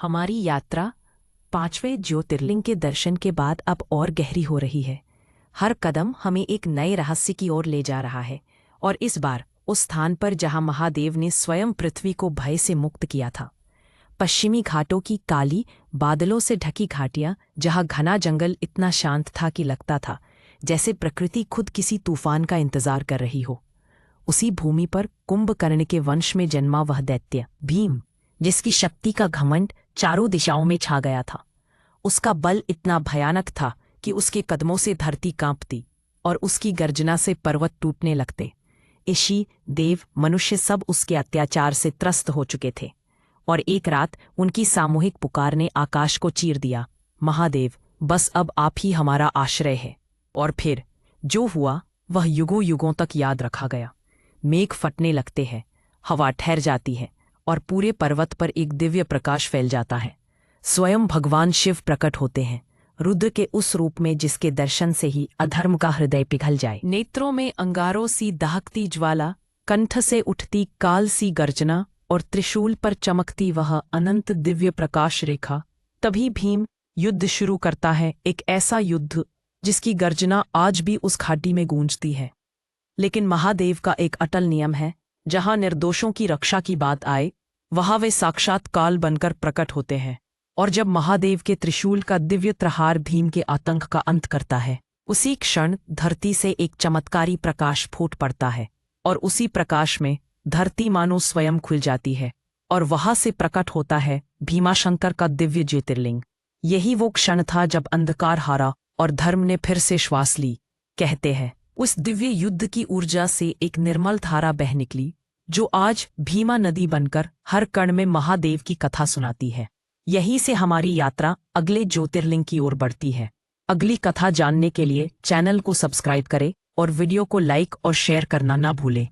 हमारी यात्रा 5वें ज्योतिर्लिंग के दर्शन के बाद अब और गहरी हो रही है। हर कदम हमें एक नए रहस्य की ओर ले जा रहा है, और इस बार उस स्थान पर जहां महादेव ने स्वयं पृथ्वी को भय से मुक्त किया था। पश्चिमी घाटों की काली बादलों से ढकी घाटियां, जहां घना जंगल इतना शांत था कि लगता था जैसे प्रकृति खुद किसी तूफान का इंतजार कर रही हो। उसी भूमि पर कुंभकर्ण के वंश में जन्मा वह दैत्य भीम, जिसकी शक्ति का घमंड चारों दिशाओं में छा गया था। उसका बल इतना भयानक था कि उसके कदमों से धरती कांपती और उसकी गर्जना से पर्वत टूटने लगते। ऋषि, देव, मनुष्य सब उसके अत्याचार से त्रस्त हो चुके थे, और एक रात उनकी सामूहिक पुकार ने आकाश को चीर दिया, महादेव, बस अब आप ही हमारा आश्रय है। और फिर जो हुआ वह युगों युगों तक याद रखा गया। मेघ फटने लगते हैं, हवा ठहर जाती है, और पूरे पर्वत पर एक दिव्य प्रकाश फैल जाता है। स्वयं भगवान शिव प्रकट होते हैं, रुद्र के उस रूप में जिसके दर्शन से ही अधर्म का हृदय पिघल जाए। नेत्रों में अंगारों सी दहकती ज्वाला, कंठ से उठती काल सी गर्जना, और त्रिशूल पर चमकती वह अनंत दिव्य प्रकाश रेखा। तभी भीम युद्ध शुरू करता है, एक ऐसा युद्ध जिसकी गर्जना आज भी उस घाटी में गूंजती है। लेकिन महादेव का एक अटल नियम है, जहां निर्दोषों की रक्षा की बात आए, वहां वे साक्षात काल बनकर प्रकट होते हैं। और जब महादेव के त्रिशूल का दिव्य प्रहार भीम के आतंक का अंत करता है, उसी क्षण धरती से एक चमत्कारी प्रकाश फूट पड़ता है, और उसी प्रकाश में धरती मानो स्वयं खुल जाती है, और वहां से प्रकट होता है भीमाशंकर का दिव्य ज्योतिर्लिंग। यही वो क्षण था जब अंधकार हारा और धर्म ने फिर से श्वास ली। कहते हैं उस दिव्य युद्ध की ऊर्जा से एक निर्मल धारा बह निकली, जो आज भीमा नदी बनकर हर कण में महादेव की कथा सुनाती है। यहीं से हमारी यात्रा अगले ज्योतिर्लिंग की ओर बढ़ती है। अगली कथा जानने के लिए चैनल को सब्सक्राइब करें और वीडियो को लाइक और शेयर करना ना भूलें।